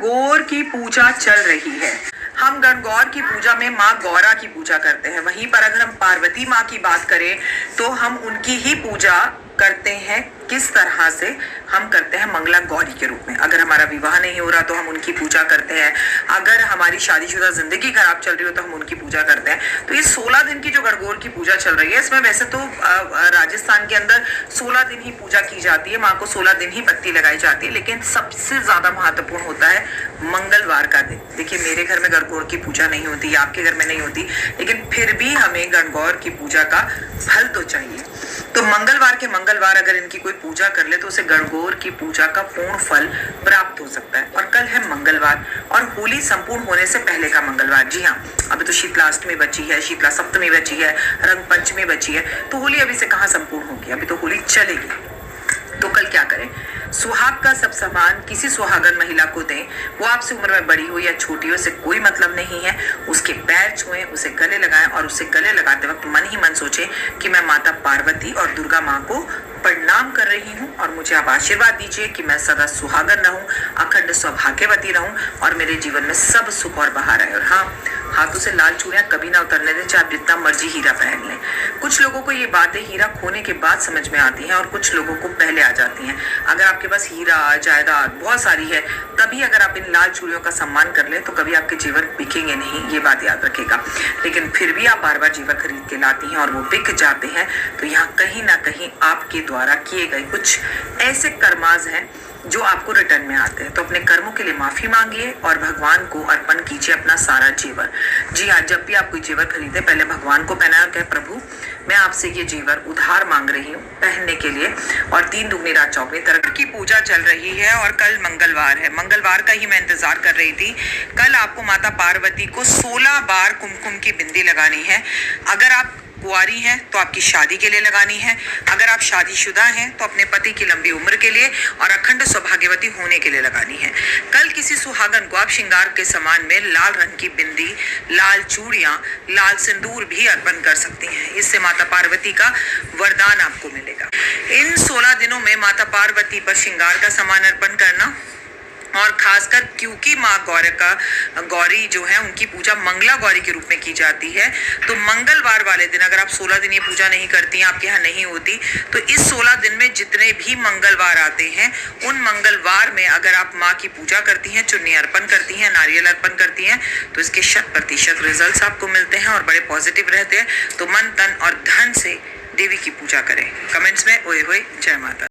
गणगौर की पूजा चल रही है। हम गणगौर की पूजा में माँ गौरा की पूजा करते हैं। वहीं पर अगर हम पार्वती माँ की बात करें तो हम उनकी ही पूजा करते हैं। किस तरह से हम करते हैं? मंगला गौरी के रूप में। अगर हमारा विवाह नहीं हो रहा तो हम उनकी पूजा करते हैं। अगर हमारी शादीशुदा जिंदगी खराब चल रही हो तो हम उनकी पूजा करते हैं। तो ये 16 दिन की जो गणगौर की पूजा चल रही है, इसमें वैसे तो राजस्थान के अंदर 16 दिन ही पूजा की जाती है, माँ को 16 दिन ही बत्ती लगाई जाती है, लेकिन सबसे ज्यादा महत्वपूर्ण होता है मंगलवार का दिन। देखिए, मेरे घर में गणगौर की पूजा नहीं होती, आपके घर में नहीं होती, लेकिन फिर भी हमें गणगौर की पूजा का फल तो चाहिए। तो मंगलवार के मंगलवार अगर इनकी कोई पूजा कर ले तो उसे गणगौर की पूजा का पूर्ण फल प्राप्त हो सकता है। और कल है मंगलवार और होली संपूर्ण होने से पहले का मंगलवार। जी हाँ, अभी तो शीतलाष्टमी बची है, शीतला सप्तमी बची है, रंग पंचमी बची है, तो होली अभी से कहाँ संपूर्ण होगी? अभी तो होली चलेगी। तो कल क्या करें? सुहाग का सब सामान किसी सुहागन महिला को दें। वो आपसे उम्र में बड़ी हो या छोटी हो, से कोई मतलब नहीं है। उसके पैर छुएं, उसे गले लगाएं और उसे गले लगाते वक्त मन ही मन सोचें कि मैं माता पार्वती और दुर्गा माँ को प्रणाम कर रही हूँ और मुझे आप आशीर्वाद दीजिए कि मैं सदा सुहागन रहूं, अखंड सौभाग्यवती रहूं और मेरे जीवन में सब सुख और बहार आए। और हाँ, हाथों से लाल चूड़ियां कभी ना उतरने दें, चाहे जितना मर्जी हीरा पहन लें। कुछ लोगों को ये बातें हीरा खोने के बाद समझ में आती हैं और कुछ लोगों को पहले आ जाती हैं। अगर आपके पास हीरा जायदाद बहुत सारी है, तभी अगर आप इन लाल चूड़ियों का सम्मान कर लें तो कभी आपके जेवर बिकेंगे नहीं, ये बात याद रखेगा। लेकिन फिर भी आप बार बार जेवर खरीद के लाती हैं और वो बिक जाते हैं, तो यहाँ कहीं ना कहीं आपके द्वारा किए गए कुछ ऐसे कर्माज हैं जो आपको रिटर्न में आते हैं। तो अपने कर्मों के लिए माफी मांगिए और भगवान को अर्पण कीजिए अपना सारा जेवर। जी हाँ, जब भी आप कोई जेवर खरीदे पहले भगवान को पहनाए और कहे, प्रभु मैं आपसे ये जेवर उधार मांग रही हूँ पहनने के लिए, और 3 दुगनी रात चौगनी तरह की पूजा चल रही है। और कल मंगलवार है, मंगलवार का ही मैं इंतजार कर रही थी। कल आपको माता पार्वती को 16 बार कुमकुम की बिंदी लगानी है। अगर आप कुंवारी हैं तो आपकी शादी के लिए लगानी है, अगर आप शादीशुदा हैं तो अपने पति की लंबी उम्र के लिए और अखंड सौभाग्यवती होने के लिए लगानी है। कल किसी सुहागन को आप श्रृंगार के सामान में लाल रंग की बिंदी, लाल चूड़ियां, लाल सिंदूर भी अर्पण कर सकती हैं। इससे माता पार्वती का वरदान आपको मिलेगा। इन 16 दिनों में माता पार्वती पर श्रृंगार का सामान अर्पण करना, और खासकर क्योंकि माँ गौरी जो है उनकी पूजा मंगला गौरी के रूप में की जाती है, तो मंगलवार वाले दिन अगर आप 16 दिन ये पूजा नहीं करती हैं, आपके यहाँ नहीं होती, तो इस 16 दिन में जितने भी मंगलवार आते हैं उन मंगलवार में अगर आप माँ की पूजा करती हैं, चुन्नी अर्पण करती हैं, नारियल अर्पण करती हैं, तो इसके 100% रिजल्ट आपको मिलते हैं और बड़े पॉजिटिव रहते हैं। तो मन तन और धन से देवी की पूजा करें। कमेंट्स में ओए होए जय माता।